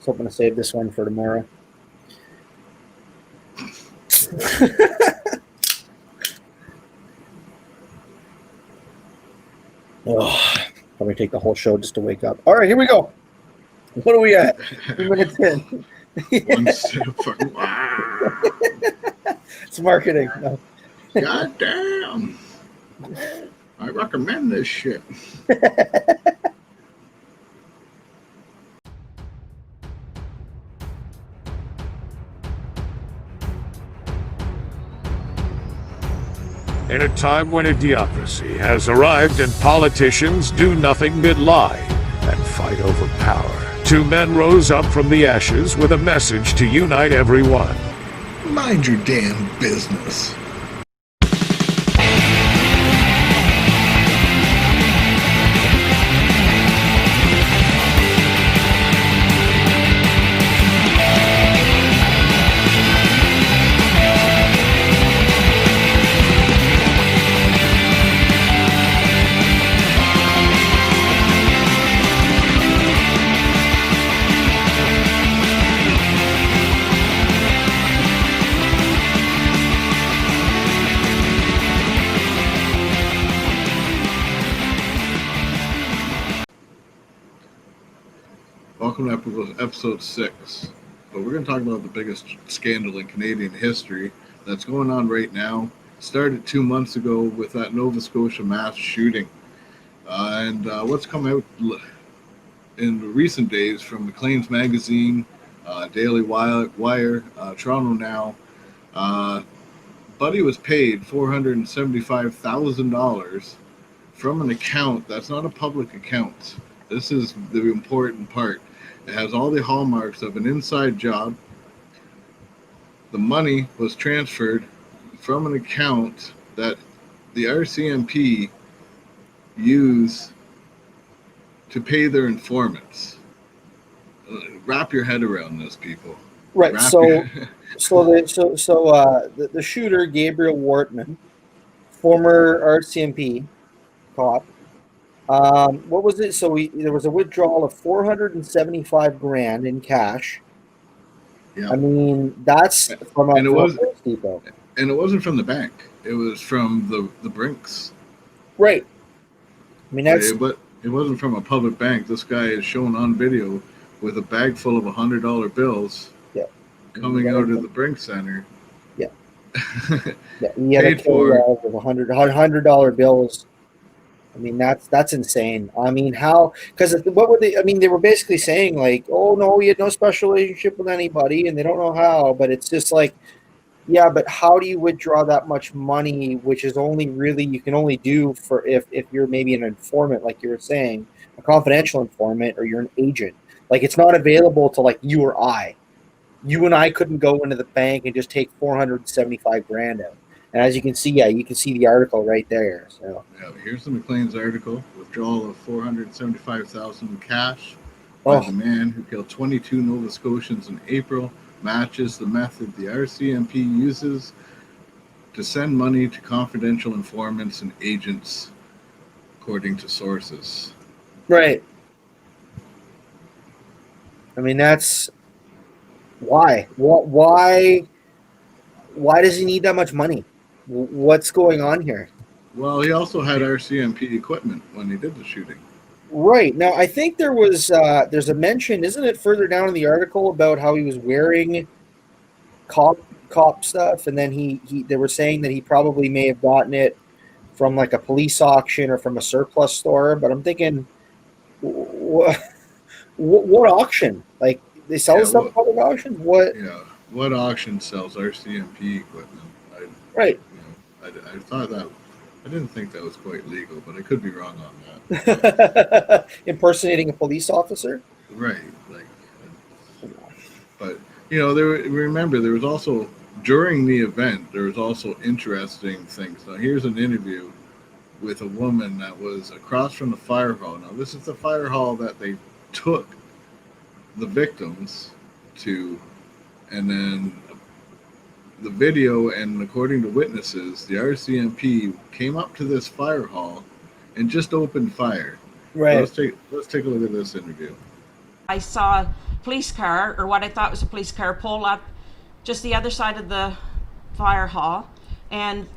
So I'm going to save this one for tomorrow. Oh, probably take the whole show just to wake up. All right, here we go. What are we at? 2 minutes in. One step fucking. It's marketing. No. God damn. I recommend this shit. In a time when idiocracy has arrived and politicians do nothing but lie and fight over power, two men rose up from the ashes with a message to unite everyone. Mind your damn business. Welcome to episode 6. But we're going to talk about the biggest scandal in Canadian history that's going on right now. Started 2 months ago with that Nova Scotia mass shooting. And what's come out in recent days from Maclean's Magazine, Daily Wire, Toronto Now, Buddy was paid $475,000 from an account that's not a public account. This is the important part. It has all the hallmarks of an inside job. The money was transferred from an account that the RCMP use to pay their informants. Wrap your head around this, people. Right. The shooter, Gabriel Wortman, former RCMP cop. What was it? So there was a withdrawal of $475,000 in cash. Yeah. I mean, that's from a depot. And it wasn't from the bank. It was from the Brinks. Right. I mean, that's. But it wasn't from a public bank. This guy is shown on video with a bag full of $100 bills. Yeah. Coming out of the Brinks Center. Yeah. Yeah. He had paid for of $100 bills. I mean, that's insane. I mean, how? Because what were they? I mean, they were basically saying like, "Oh no, he had no special relationship with anybody," and they don't know how. But it's just like, yeah, but how do you withdraw that much money, which is only really you can only do for if you're maybe an informant, like you were saying, a confidential informant, or you're an agent. Like it's not available to like you or I. You and I couldn't go into the bank and just take $475,000 out. And as you can see, you can see the article right there. So yeah, here's the Maclean's article: withdrawal of $475,000 in cash by the man who killed 22 Nova Scotians in April matches the method the RCMP uses to send money to confidential informants and agents, according to sources. Right. I mean, that's why. Why does he need that much money? What's going on here? Well, he also had RCMP equipment when he did the shooting. Right. Now, I think there's a mention, isn't it, further down in the article about how he was wearing cop stuff, and then they were saying that he probably may have gotten it from like a police auction or from a surplus store. But I'm thinking, what auction? Like they sell stuff at public auctions? What? Yeah. What auction sells RCMP equipment? Right. I thought that. I didn't think that was quite legal, but I could be wrong on that. Impersonating a police officer? Right. But remember there was also during the event there was also interesting things. Now here's an interview with a woman that was across from the fire hall. Now this is the fire hall that they took the victims to, and then the video, and according to witnesses, the RCMP came up to this fire hall and just opened fire. Right. So let's take a look at this interview. I saw a police car, or what I thought was a police car, pull up just the other side of the fire hall, and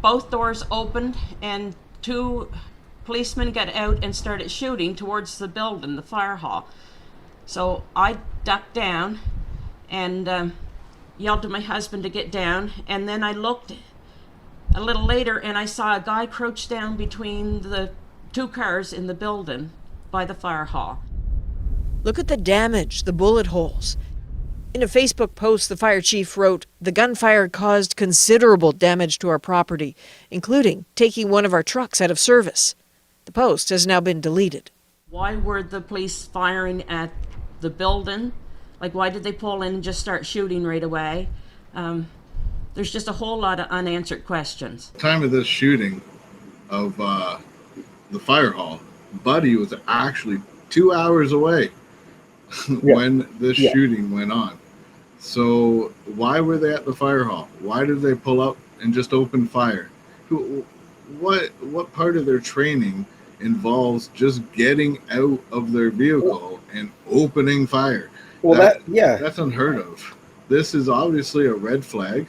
both doors opened, and two policemen got out and started shooting towards the building, the fire hall. So I ducked down and yelled to my husband to get down, and then I looked a little later and I saw a guy crouched down between the two cars in the building by the fire hall. Look at the damage, the bullet holes. In a Facebook post, the fire chief wrote, "The gunfire caused considerable damage to our property, including taking one of our trucks out of service." The post has now been deleted. Why were the police firing at the building? Like, why did they pull in and just start shooting right away? There's just a whole lot of unanswered questions. At the time of this shooting of the fire hall, Buddy was actually 2 hours away when this shooting went on. So why were they at the fire hall? Why did they pull up and just open fire? What part of their training involves just getting out of their vehicle and opening fire? Well, that's unheard of. This is obviously a red flag.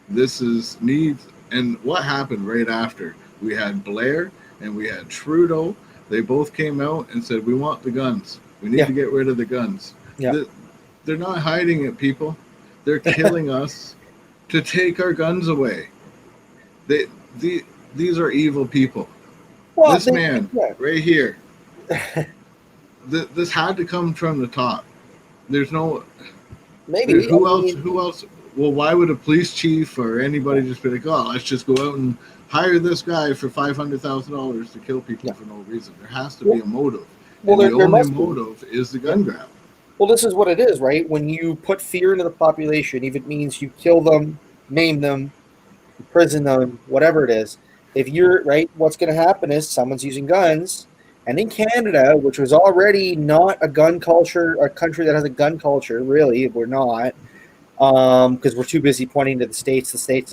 This is needs. And what happened right after? We had Blair and we had Trudeau. They both came out and said, "We want the guns. We need to get rid of the guns." Yeah. They're not hiding it, people. They're killing us to take our guns away. These are evil people. Well, this man right here, this had to come from the top. There's no... Maybe. Who else? Well, why would a police chief or anybody just be like, "Oh, let's just go out and hire this guy for $500,000 to kill people for no reason"? There has to be a motive. Well, the only motive is the gun grab. Well, this is what it is, right? When you put fear into the population, if it means you kill them, maim them, imprison them, whatever it is, if you're right, what's going to happen is someone's using guns. And in Canada, which was already not a gun culture, a country that has a gun culture, really, we're not, because we're too busy pointing to the states, despite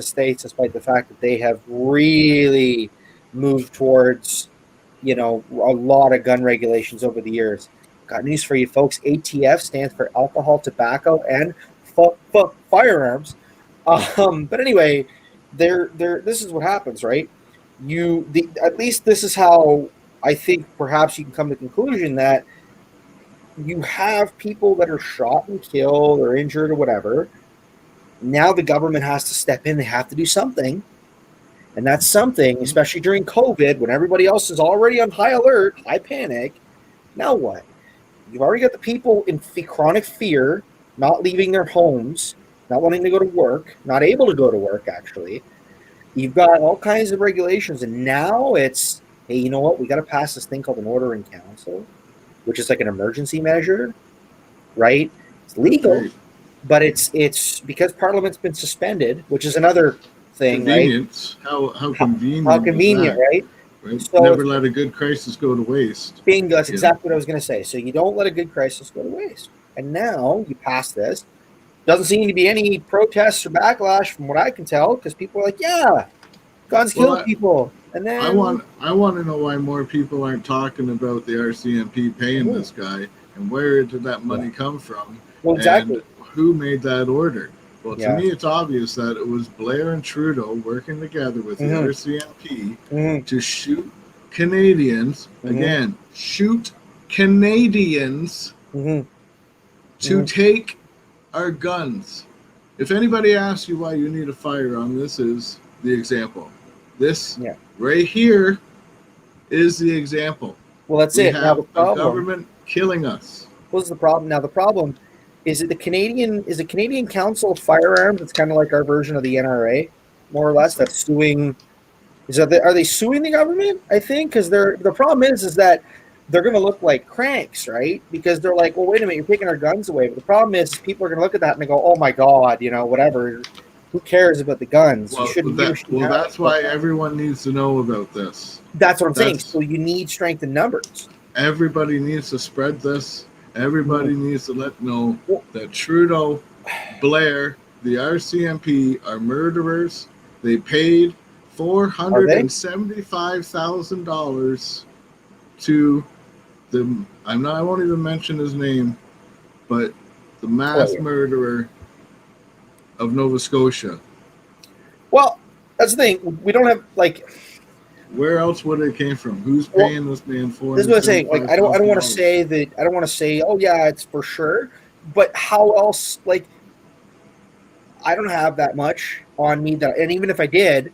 the fact that they have really moved towards, a lot of gun regulations over the years. Got news for you, folks. ATF stands for alcohol, tobacco, and firearms. But anyway, this is what happens, right? At least this is how I think perhaps you can come to the conclusion that you have people that are shot and killed or injured or whatever. Now the government has to step in. They have to do something. And that's something, especially during COVID, when everybody else is already on high alert, high panic. Now what? You've already got the people in chronic fear, not leaving their homes, not wanting to go to work, not able to go to work, actually. You've got all kinds of regulations. And now it's, hey, you know what? We got to pass this thing called an order in council, which is like an emergency measure, right? It's legal, but it's because Parliament's been suspended, which is another thing, Convenience. Right? How convenient. How convenient, right? So never let a good crisis go to waste. Bingo, that's exactly what I was going to say. So you don't let a good crisis go to waste. And now you pass this. Doesn't seem to be any protests or backlash from what I can tell, because people are like, yeah, guns kill people. And then I want to know why more people aren't talking about the RCMP paying this guy, and where did that money come from? Well, exactly. And who made that order? Well, to me, it's obvious that it was Blair and Trudeau working together with the RCMP to shoot Canadians, again, shoot Canadians to take our guns. If anybody asks you why you need a firearm, this is the example. This right here is the example. Well, that's it. Now the problem, a government killing us. What's the problem? Now the problem is it the Canadian Council of Firearms. It's kind of like our version of the NRA, more or less. That's suing. Are they suing the government? I think because the problem is that they're going to look like cranks, right? Because they're like, well, wait a minute, you're taking our guns away. But the problem is people are going to look at that and they go, oh my God, whatever. Who cares about the guns? Well, that's why everyone needs to know about this. That's what I'm saying. So you need strength in numbers. Everybody needs to spread this. Everybody needs to let know that Trudeau, Blair, the RCMP are murderers. They paid $475,000 to I won't even mention his name, but the mass murderer of Nova Scotia. Well, that's the thing. We don't have like. Where else would it came from? Who's paying this man for? This is what I'm saying. Like, I don't want to say that. I don't want to say, oh yeah, it's for sure. But how else? Like, I don't have that much on me that, and even if I did,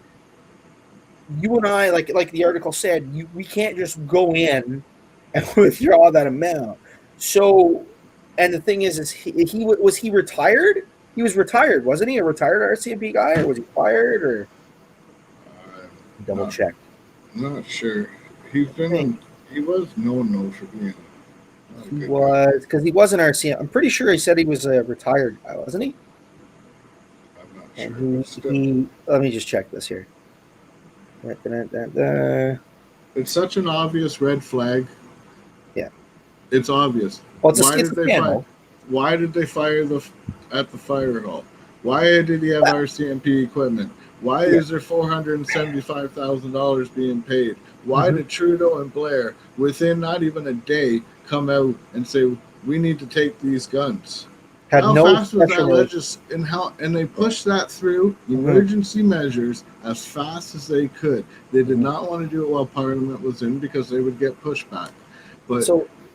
you and I, like the article said, we can't just go in and withdraw that amount. So, and the thing is he was he retired? He was retired, wasn't he? A retired RCMP guy, or was he fired? Or double check. I'm not sure. He was known for being. He was, because he was an RCMP. I'm pretty sure he said he was a retired guy, wasn't he? I'm not sure. Let me just check this here. It's such an obvious red flag. Yeah, it's obvious. Well, it's why did they fire at the fire hall? Why did he have RCMP equipment? Why is there $475,000 being paid? Why did Trudeau and Blair, within not even a day, come out and say we need to take these guns? How fast was that and they pushed that through emergency measures as fast as they could. They did not want to do it while Parliament was in because they would get pushback. But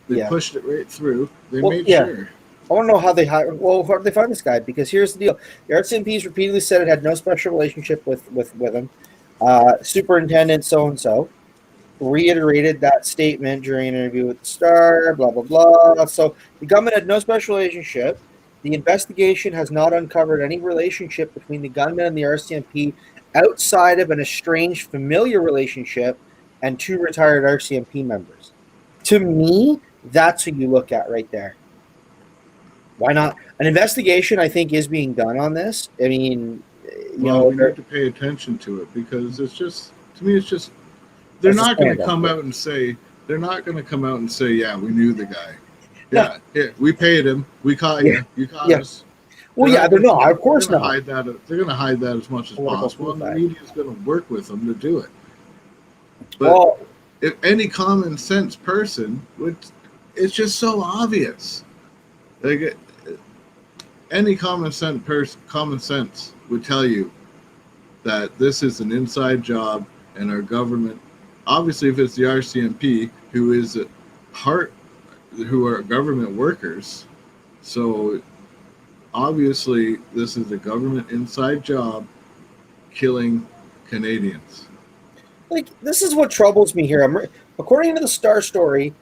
they pushed it right through. They made sure. I want to know how they hired. Well, how did they find this guy? Because here's the deal: the RCMPs repeatedly said it had no special relationship with him. Superintendent so and so reiterated that statement during an interview with the Star. Blah blah blah. So the government had no special relationship. The investigation has not uncovered any relationship between the gunman and the RCMP outside of an estranged familiar relationship and two retired RCMP members. To me, that's who you look at right there. Why not? An investigation, I think, is being done on this. I mean, we need to pay attention to it because it's just, to me, it's just, they're not going to come out and say, yeah, we knew the guy. Yeah, we paid him. We caught you. You caught us. Well, they're not. Of course not. They're going to hide that as much as possible. And the media is going to work with them to do it. But if any common sense person would, it's just so obvious. Like any common sense would tell you that this is an inside job, and our government, obviously, if it's the RCMP, who are government workers, so obviously this is a government inside job killing Canadians. Like, this is what troubles me here. According to the Star story,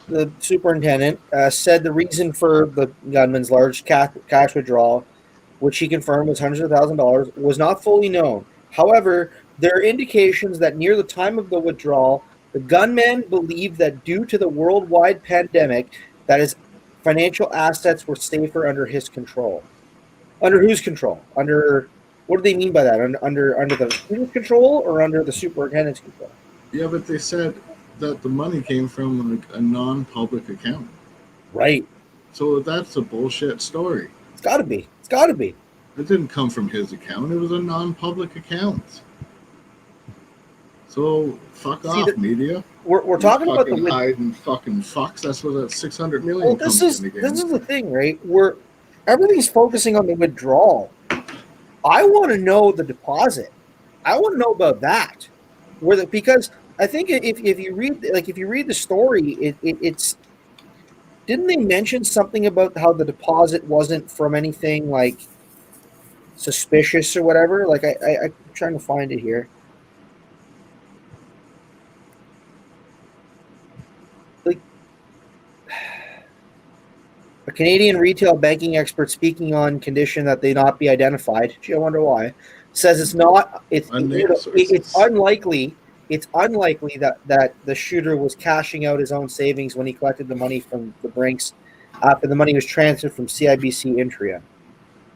the superintendent said the reason for the gunman's large cash withdrawal, which he confirmed was hundreds of thousands of dollars, was not fully known. However, there are indications that near the time of the withdrawal, the gunman believed that due to the worldwide pandemic, that his financial assets were safer under his control. Under whose control? Under, what do they mean by that? Under the student's control or under the superintendent's control? Yeah, but they said that the money came from a non-public account. Right. So that's a bullshit story. It's got to be. It's got to be. It didn't come from his account. It was a non-public account. So fuck off, media. We're talking about the hiding fucking fucks. That's where that $600 million comes in again. This is the thing, right? Everything's focusing on the withdrawal. I want to know the deposit. I want to know about that. Because I think if you read the story, it's didn't they mention something about how the deposit wasn't from anything like suspicious or whatever? Like I'm trying to find it here. Like a Canadian retail banking expert speaking on condition that they not be identified. Gee, I wonder why. Says it's not. It's unlikely. It's unlikely that the shooter was cashing out his own savings when he collected the money from the Brinks after the money was transferred from CIBC Intria,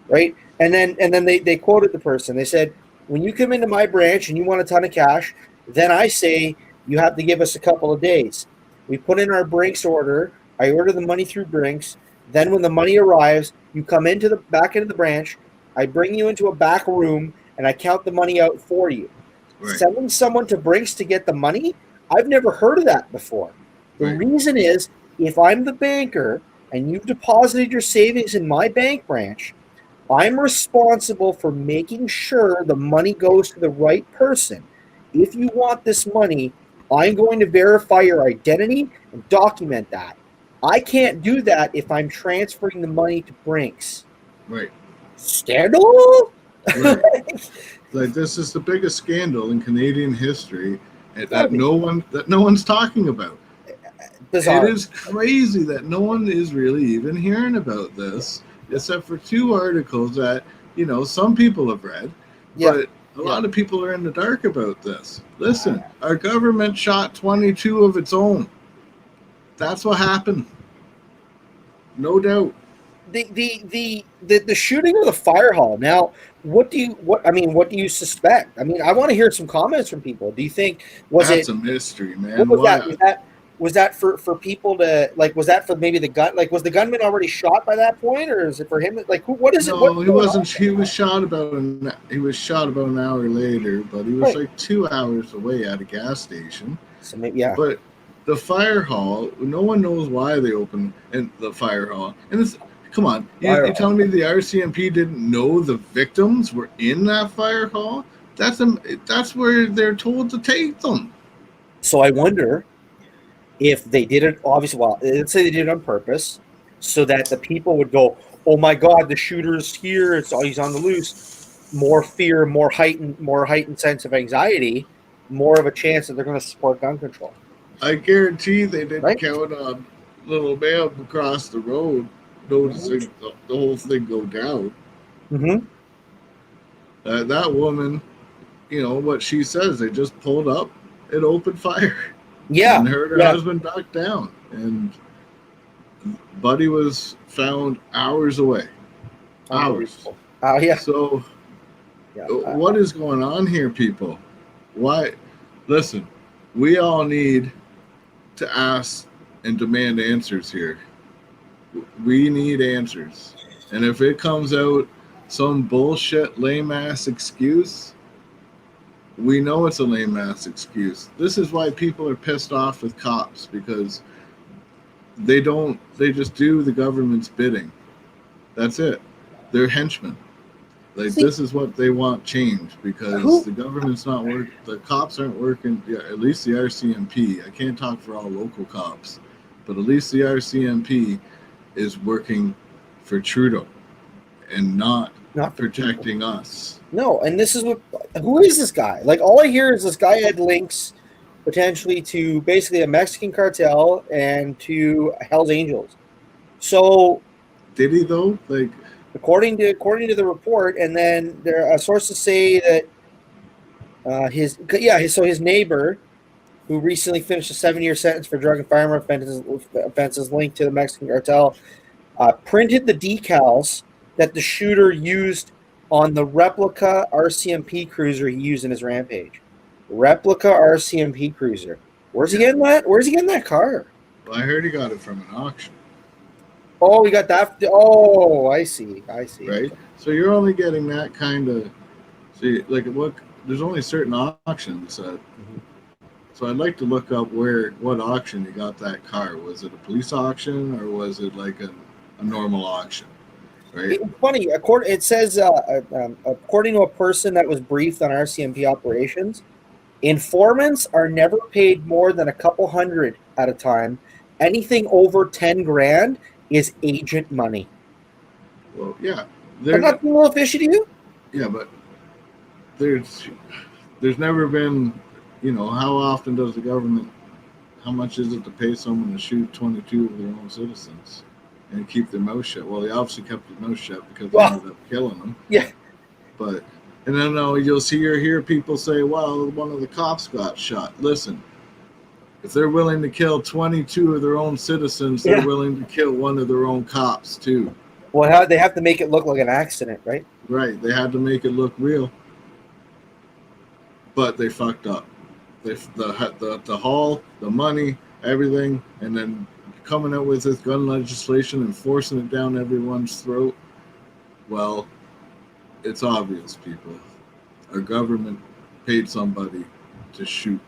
right? And then they quoted the person. They said, when you come into my branch and you want a ton of cash, then I say you have to give us a couple of days. We put in our Brinks order. I order the money through Brinks. Then when the money arrives, you come back into the branch. I bring you into a back room and I count the money out for you. Right. Sending someone to Brinks to get the money? I've never heard of that before. The Right. reason is, if I'm the banker and you've deposited your savings in my bank branch, I'm responsible for making sure the money goes to the right person. If you want this money, I'm going to verify your identity and document that. I can't do that if I'm transferring the money to Brinks. Right. Scandal? Right. Like, this is the biggest scandal in Canadian history Gotta that be no one's talking about. It bizarre. is crazy that no one is really even hearing about this, except for 2 articles that, some people have read, Yeah, but a yeah. lot of people are in the dark about this. Listen, our government shot 22 of its own. That's what happened. No doubt. The shooting of the fire hall. Now, what do you suspect? I mean, I want to hear some comments from people. Do you think was That's it a mystery, what man. was that? Why? Was that for people to like? Was that for maybe the gun? Like, was the gunman already shot by that point, or is it for him? Like, who? What is it? What's No, he going on? wasn't. He was shot about an hour later, but he was Right. like 2 hours away at a gas station. So maybe, yeah. But the fire hall, no one knows why they opened in the fire hall. And it's, come on, Fire you hall. telling me the RCMP didn't know the victims were in that fire hall? That's where they're told to take them. So I wonder if they did it. Obviously, well, let's say they did it on purpose, so that the people would go, "Oh my God, the shooter's here! He's on the loose." More fear, more heightened sense of anxiety, more of a chance that they're going to support gun control. I guarantee they didn't Right? count on little ma'am across the road noticing the whole thing go down. Mm-hmm. That woman, what she says, they just pulled up and opened fire Yeah, and her yeah. husband ducked down. And Buddy was found hours away. Hours. Unbelievable. Yeah, So, yeah. what is going on here, people? Why? Listen, we all need to ask and demand answers here. We need answers. And if it comes out some bullshit lame ass excuse, we know it's a lame ass excuse. This is why people are pissed off with cops, because they just do the government's bidding. That's it. They're henchmen. Like, See, this is what they want changed, because who? the government's not working. The cops aren't working. Yeah, at least the RCMP. I can't talk for all local cops, but at least the RCMP is working for Trudeau and not Not the people. protecting us. No, and this is what. Who is this guy? Like, all I hear is this guy had links potentially to basically a Mexican cartel and to Hell's Angels. So, Did he though? Like, according to the report, and then there are sources say that his neighbor, who recently finished a 7-year sentence for drug and firearm offenses linked to the Mexican cartel, printed the decals that the shooter used on the replica RCMP cruiser he used in his rampage. Replica RCMP cruiser. Where's he getting that? Where's he getting that car? well, I heard he got it from an auction, Oh, we got that. Oh, I see. right? So you're only getting that kind of. See, like, what? There's only certain auctions that. So I'd like to look up what auction you got that car. Was it a police auction, or was it like a normal auction? Right? It's funny. It says, according to a person that was briefed on RCMP operations, informants are never paid more than a couple hundred at a time. Anything over 10 grand is agent money. Well, yeah. I'm not being a little fishy to you? Yeah, but there's never been, how often does the government, how much is it to pay someone to shoot 22 of their own citizens and keep their mouth shut? Well, they obviously kept their mouth shut because they ended up killing them. Yeah. But, and then you'll hear people say, well, one of the cops got shot. Listen, if they're willing to kill 22 of their own citizens, they're willing to kill one of their own cops too. Well, they have to make it look like an accident, right? Right. They had to make it look real. But they fucked up. The haul, the money, everything, and then coming out with this gun legislation and forcing it down everyone's throat. Well, it's obvious, people. Our government paid somebody to shoot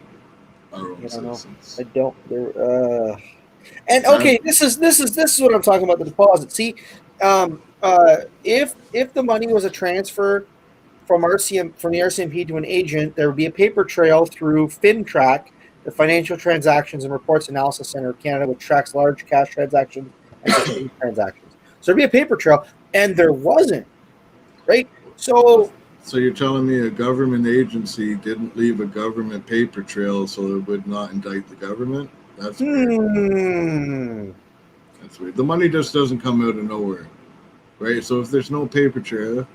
our own I don't know. citizens. I don't. And That- okay, this is what I'm talking about, the deposit. See, if the money was a transfer from the RCMP to an agent, there would be a paper trail through FinTrack, the Financial Transactions and Reports Analysis Center of Canada, which tracks large cash transactions and sustained transactions. So there'd be a paper trail, and there wasn't, right? So you're telling me a government agency didn't leave a government paper trail so it would not indict the government? That's weird. That's weird. The money just doesn't come out of nowhere, right? So if there's no paper trail,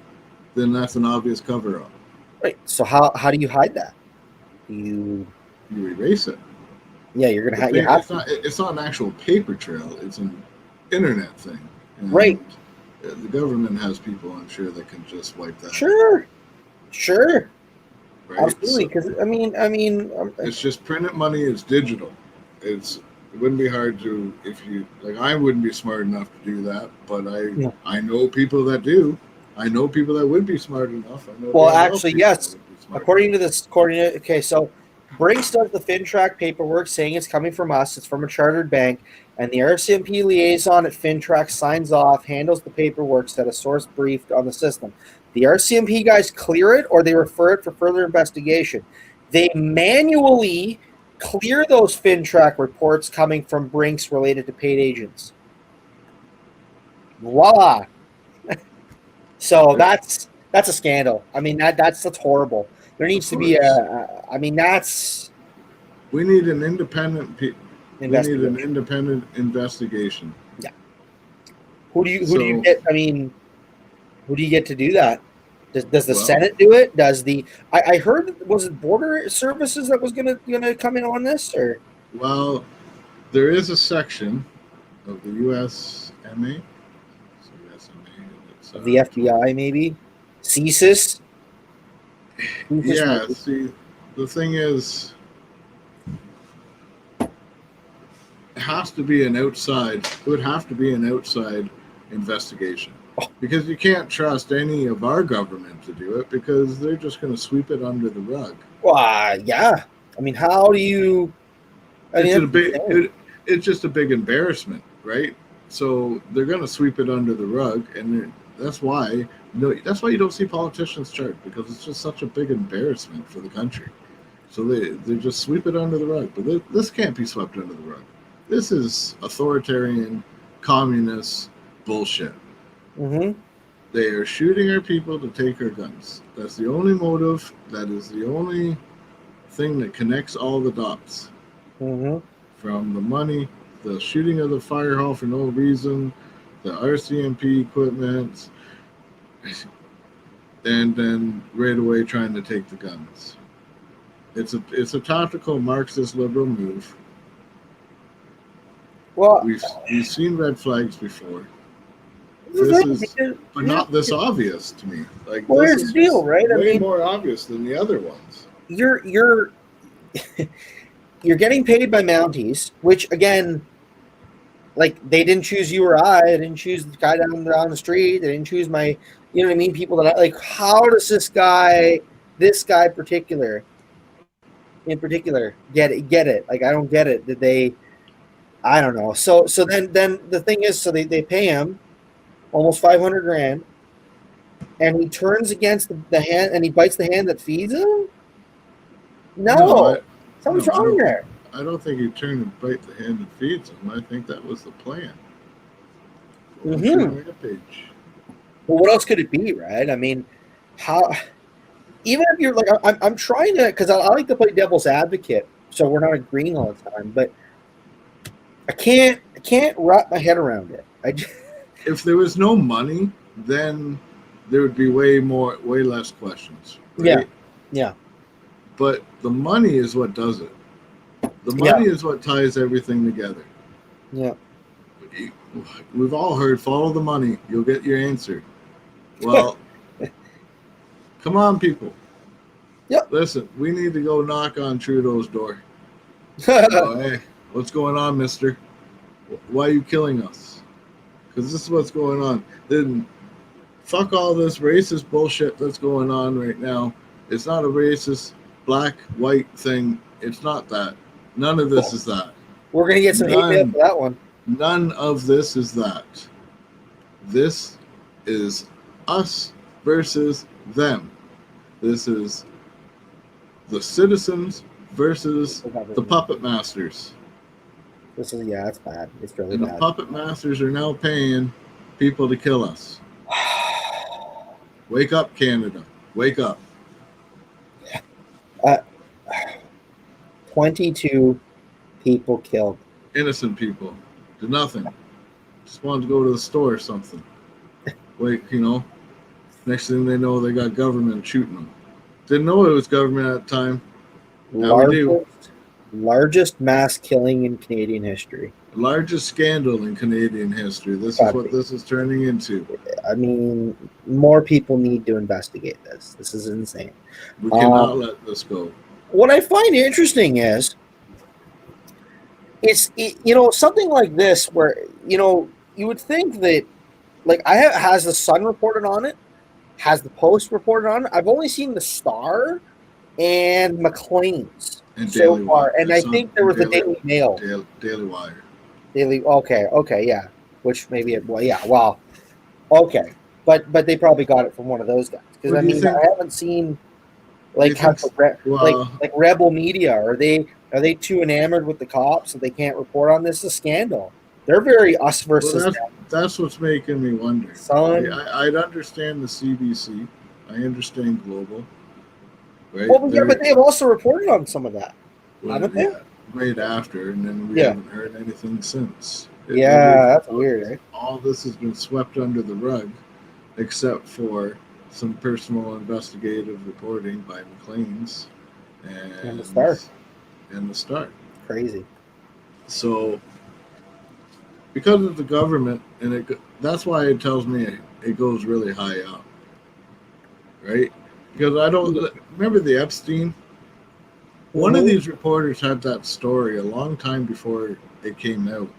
then that's an obvious cover-up. right. So how do you hide that? You erase it. Yeah, you're gonna have. It's not an actual paper trail. It's an internet thing. And right. The government has people, I'm sure, that can just wipe that. Sure. Right? Absolutely. Because it's just printed money. It's digital. It wouldn't be hard to, if you like. I wouldn't be smart enough to do that, but I know people that do. I know people that would be smart enough. Well, actually, yes. According to this, so Brinks does the FinTrack paperwork saying it's coming from us. It's from a chartered bank, and the RCMP liaison at FinTrack signs off, handles the paperwork, set a source briefed on the system. The RCMP guys clear it, or they refer it for further investigation. They manually clear those FinTrack reports coming from Brinks related to paid agents. Voila. So that's a scandal. I mean, that's horrible. There needs to be we need an independent investigation. Yeah. Who do you get? I mean, who do you get to do that? Does the Senate do it? Does I heard, was it Border Services that was gonna come in on this, or? Well, there is a section of the USMA. Of the FBI, maybe? CSIS? Yeah, see, the thing is, it would have to be an outside investigation. Because you can't trust any of our government to do it, because they're just going to sweep it under the rug. Well, yeah. I mean, how do you... It's just a big embarrassment, right? So they're going to sweep it under the rug, and that's why you don't see politicians charged, because it's just such a big embarrassment for the country. So they just sweep it under the rug. But this can't be swept under the rug. This is authoritarian, communist bullshit. Mm-hmm. They are shooting our people to take our guns. That's the only motive. That is the only thing that connects all the dots. Mm-hmm. From the money, the shooting of the fire hall for no reason, the RCMP equipment, and then right away trying to take the guns. It's a tactical Marxist liberal move. Well, we've seen red flags before. But not this obvious to me. Like, well, here's the deal, right? Way more obvious than the other ones. You're getting paid by Mounties, which again, like, they didn't choose you or I. They didn't choose the guy down the street. They didn't choose my, you know what I mean? People that I like. How does this guy in particular get it? Like, I don't get it. Did they? I don't know. So then the thing is, so they pay him almost $500,000, and he turns against the hand, and he bites the hand that feeds him. Something's wrong there. I don't think he turned and bite the hand that feeds him. I think that was the plan. Mm-hmm. Well, what else could it be, right? I mean, how? Even if you're like, I'm trying to, because I like to play devil's advocate, so we're not agreeing all the time, but I can't wrap my head around it. If there was no money, then there would be way less questions. Right? Yeah. But the money is what does it. The money is what ties everything together. Yeah. We've all heard, follow the money, you'll get your answer. Well, come on, people. Yep. Listen, we need to go knock on Trudeau's door. Hey, what's going on, mister? Why are you killing us? Because this is what's going on. Then fuck all this racist bullshit that's going on right now. It's not a racist black white thing. It's not that. None of this is that. We're going to get some hate mail for that one. None of this is that. This is us versus them. This is the citizens versus the puppet masters. This is, yeah, it's bad. It's really bad. And the puppet masters are now paying people to kill us. Wake up, Canada. Wake up. 22 people killed. Innocent people. Did nothing. Just wanted to go to the store or something. Wait, next thing they know, they got government shooting them. Didn't know it was government at the time. Now we do. Largest mass killing in Canadian history. Largest scandal in Canadian history. This is what this is turning into. I mean, more people need to investigate this. This is insane. We cannot let this go. What I find interesting is, something like this where, you would think that, like, has the Sun reported on it? Has the Post reported on it? I've only seen the Star and Maclean's so far, and I think there was the Daily Mail, Daily Wire, Okay, yeah. Which maybe okay, but they probably got it from one of those guys because I haven't seen like Rebel Media. Are they too enamored with the cops that they can't report on this? It's a scandal. They're very us versus them. That's what's making me wonder. I'd understand the CBC. I understand Global. Right? Well, but they've also reported on some of that, haven't they? Right after, and then we haven't heard anything since. That's weird, right? All this has been swept under the rug, except for some personal investigative reporting by Maclean's and the Star. Crazy. So, because of the government, and that's why it tells me it goes really high up, right? Because I don't remember the Epstein. One of these reporters had that story a long time before it came out,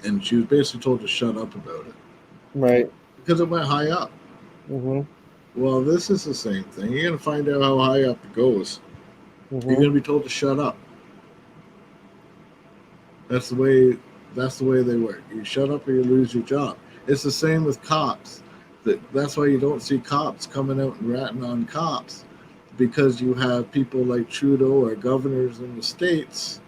and she was basically told to shut up about it, right? Because it went high up. Mm-hmm. Well, this is the same thing. You're going to find out how high up it goes. Mm-hmm. You're going to be told to shut up. That's the way they work. You shut up or you lose your job. It's the same with cops. That's why you don't see cops coming out and ratting on cops, because you have people like Trudeau or governors in the States.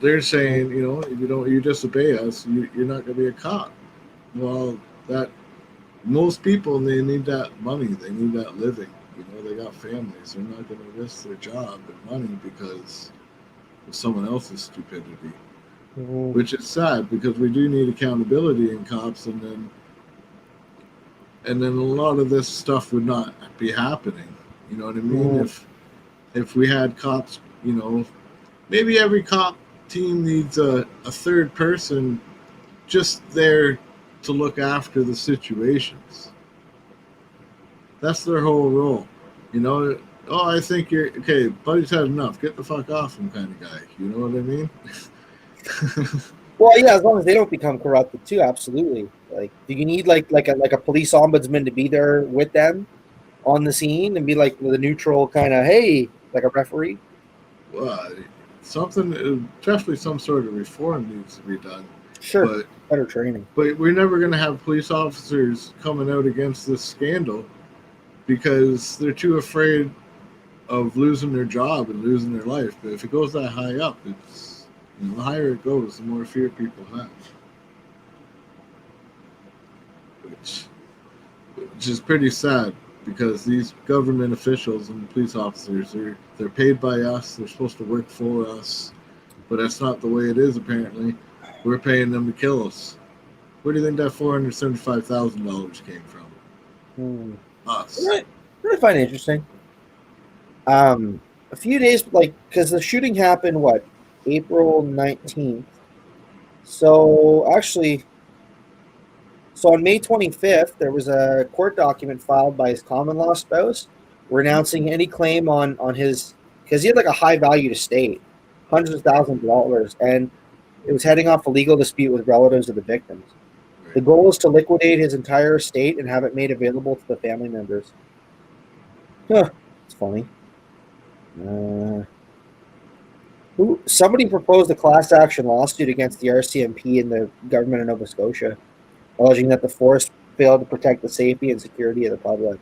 They're saying, if you disobey us, you're not going to be a cop. Well, most people, they need that money. They need that living. They got families. They're not going to risk their job and money because of someone else's stupidity. Mm-hmm. Which is sad, because we do need accountability in cops, and then a lot of this stuff would not be happening. You know what I mean? Mm-hmm. If we had cops, maybe every cop team needs a third person just there to look after the situations. That's their whole role. I think you're okay, buddy's had enough, get the fuck off him kind of guy. You know what I mean? Well, yeah, as long as they don't become corrupted too, absolutely. Like, do you need like a police ombudsman to be there with them on the scene and be like the neutral kind of, hey, like a referee? Well, definitely some sort of reform needs to be done. Sure, but better training. But we're never going to have police officers coming out against this scandal because they're too afraid of losing their job and losing their life. But if it goes that high up, it's the higher it goes, the more fear people have. Which is pretty sad, because these government officials and police officers, they're paid by us, they're supposed to work for us, but that's not the way it is apparently. We're paying them to kill us. Where do you think that $475,000 came from? Us. What I find interesting. A few days, because the shooting happened, April 19th. So on May 25th, there was a court document filed by his common law spouse renouncing any claim on his, because he had a high value estate, hundreds of thousands of dollars, and it was heading off a legal dispute with relatives of the victims. The goal is to liquidate his entire estate and have it made available to the family members. It's funny. Somebody proposed a class action lawsuit against the RCMP and the government of Nova Scotia, alleging that the force failed to protect the safety and security of the public.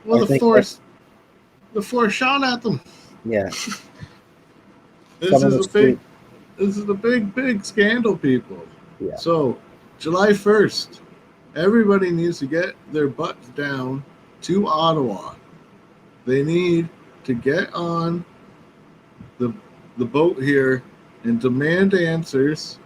Well, I the think force shot at them. yeah. This is a big scandal, people. Yeah. So, July 1st, everybody needs to get their butts down to Ottawa. They need to get on the boat here and demand answers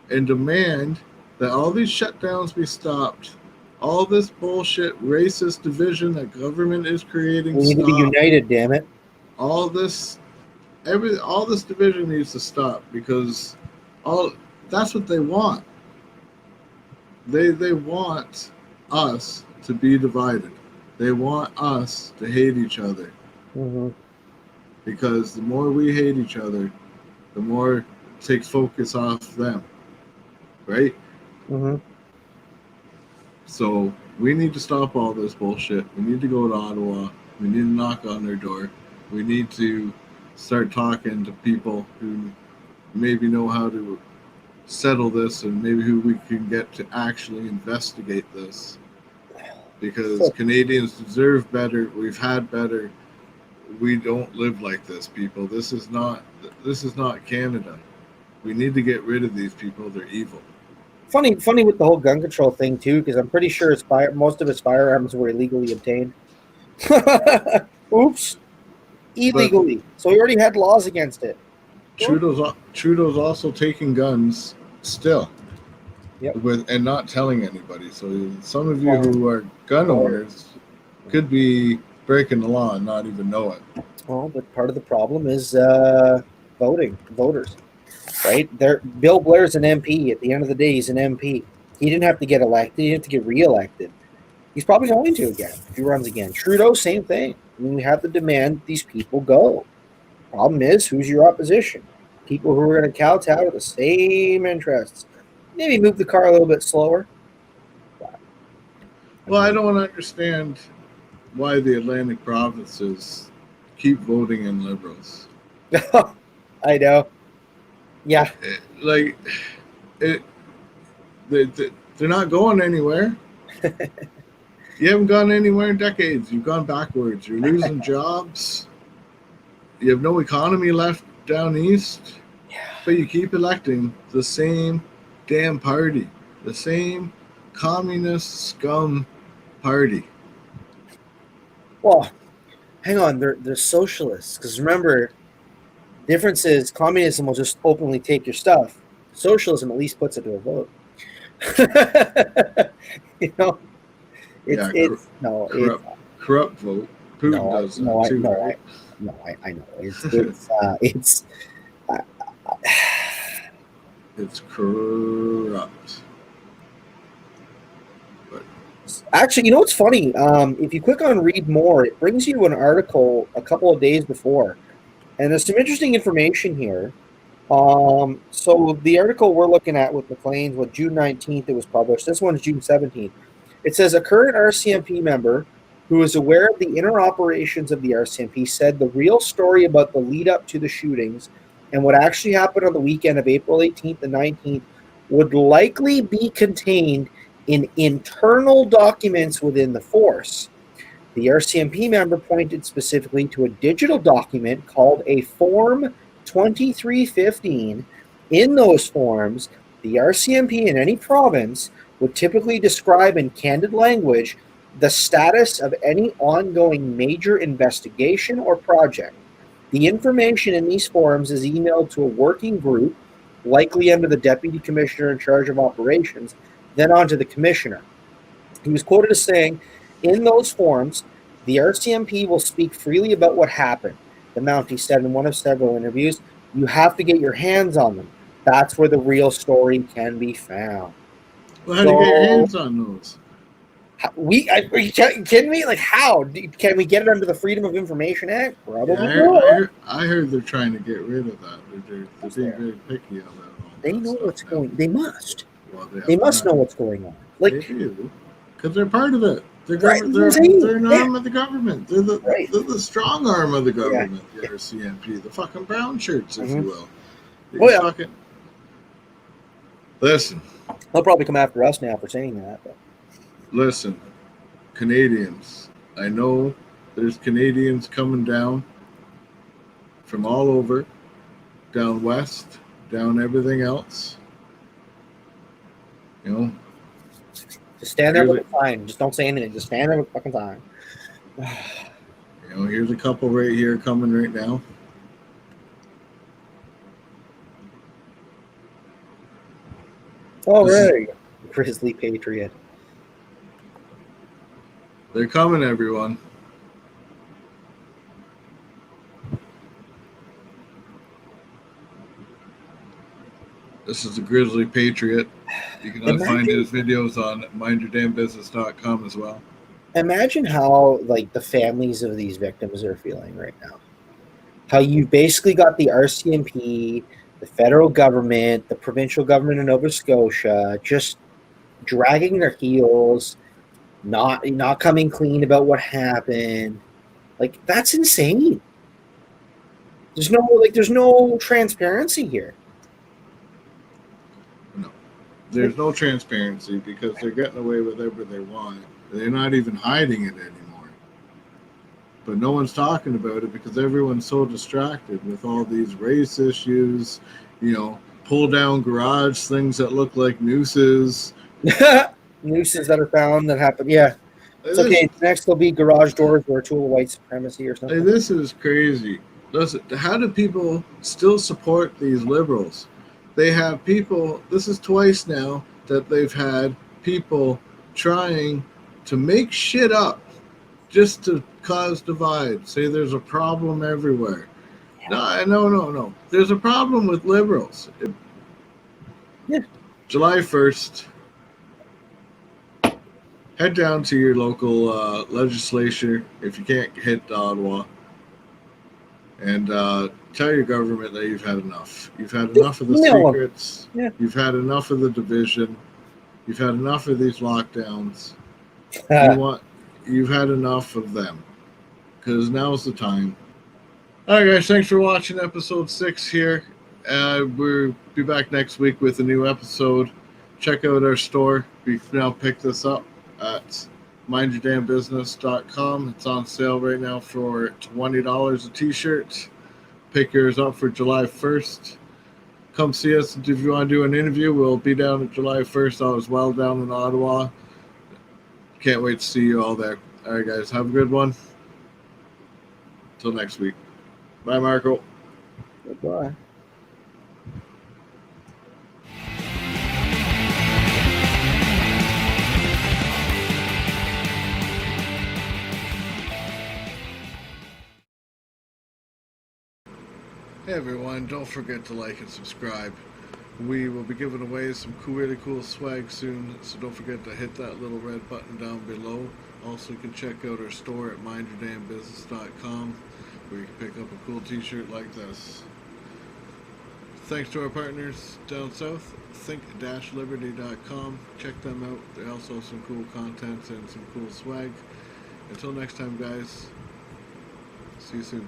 and demand that all these shutdowns be stopped. All this bullshit racist division that government is creating. We need to be united, damn it. All this division needs to stop because that's what they want. They want us to be divided. They want us to hate each other. Mm-hmm. Because the more we hate each other, the more it takes focus off them. Right? Mm-hmm. So we need to stop all this bullshit. We need to go to Ottawa. We need to knock on their door. We need to start talking to people who maybe know how to settle this and maybe who we can get to actually investigate this. Because Canadians deserve better. We've had better. We don't live like this, people. This is not Canada. We need to get rid of these people. They're evil. Funny with the whole gun control thing too, because I'm pretty sure most of his firearms were illegally obtained. Oops, illegally. So he already had laws against it. Trudeau's also taking guns still, yep, and not telling anybody. So some of you who are gun owners could be breaking the law and not even know it. Well, but part of the problem is voters. Right? Bill Blair's an MP. At the end of the day, he's an MP. He didn't have to get elected. He didn't have to get reelected. He's probably going to again if he runs again. Trudeau, same thing. I mean, we have to demand these people go. Problem is, who's your opposition? People who are going to kowtow to the same interests. Maybe move the car a little bit slower. Well, I don't understand why the Atlantic provinces keep voting in Liberals. I know. Yeah. They're not going anywhere. You haven't gone anywhere in decades. You've gone backwards. You're losing jobs. You have no economy left down east. Yeah. But you keep electing the same damn party. The same communist scum party. Well, hang on. They're socialists. Because remember, difference is communism will just openly take your stuff. Socialism at least puts it to a vote. You know, corrupt vote. Putin does that too. I know. It's corrupt. But actually, you know what's funny? If you click on read more, it brings you to an article a couple of days before. And there's some interesting information here. So the article we're looking at with McLean's was June 19th it was published. This one's June 17th. It says a current RCMP member who is aware of the inner operations of the RCMP said the real story about the lead up to the shootings and what actually happened on the weekend of April 18th and 19th would likely be contained in internal documents within the force. The RCMP member pointed specifically to a digital document called a Form 2315. In those forms, the RCMP in any province would typically describe in candid language the status of any ongoing major investigation or project. The information in these forms is emailed to a working group, likely under the deputy commissioner in charge of operations, then on to the commissioner. He was quoted as saying, in those forms, the RCMP will speak freely about what happened. The Mountie said in one of several interviews, you have to get your hands on them. That's where the real story can be found. Well, how do you get your hands on those? Are you kidding me? Like, how? Can we get it under the Freedom of Information Act? Probably. Yeah, I heard they're trying to get rid of that. They're being very picky on that. They know what's going on. They must. Well, they must know what's going on. Like, they do. Because they're part of it. They're an arm of the government. They're the strong arm of the government. The RCMP, the fucking brown shirts, if you will. Fucking listen. They'll probably come after us now for saying that. But. Listen, Canadians. I know there's Canadians coming down from all over, down west, down everything else. You know. Just stand there with a sign. Just don't say anything. Just stand there with a fucking sign. You know, here's a couple right here coming right now. Oh, right. Grizzly Patriot. They're coming, everyone. This is the Grizzly Patriot. You can find his videos on mindyourdamnbusiness.com as well. Imagine how like the families of these victims are feeling right now. How you basically got the RCMP, the federal government, the provincial government of Nova Scotia just dragging their heels, not coming clean about what happened. Like that's insane. There's no transparency here. No. There's no transparency because they're getting away with whatever they want. They're not even hiding it anymore. But no one's talking about it because everyone's so distracted with all these race issues, you know, pull down garage things that look like nooses. Nooses that are found that happen. Yeah. It's okay. Next there'll be garage doors or tool white supremacy or something. This is crazy. Listen, how do people still support these liberals? They have people, this is twice now that they've had people trying to make shit up just to cause divide, say there's a problem everywhere. No. There's a problem with liberals. July 1st, head down to your local legislature if you can't hit Ottawa and tell your government that you've had enough. You've had enough of the secrets. Yeah. You've had enough of the division. You've had enough of these lockdowns. You've had enough of them because now's the time. All right, guys. Thanks for watching episode 6 here. We'll be back next week with a new episode. Check out our store. We can now pick this up at mindyourdamnbusiness.com. It's on sale right now for $20 a t-shirt. Pick yours up for July 1st. Come see us if you want to do an interview. We'll be down at July 1st as well down in Ottawa. Can't wait to see you all there. All right, guys. Have a good one. Until next week. Bye, Marco. Goodbye. Hey everyone, don't forget to like and subscribe. We will be giving away some really cool swag soon, so don't forget to hit that little red button down below. Also, you can check out our store at mindyourdamnbusiness.com where you can pick up a cool t-shirt like this. Thanks to our partners down south, think-liberty.com. Check them out. They also have some cool content and some cool swag. Until next time, guys. See you soon.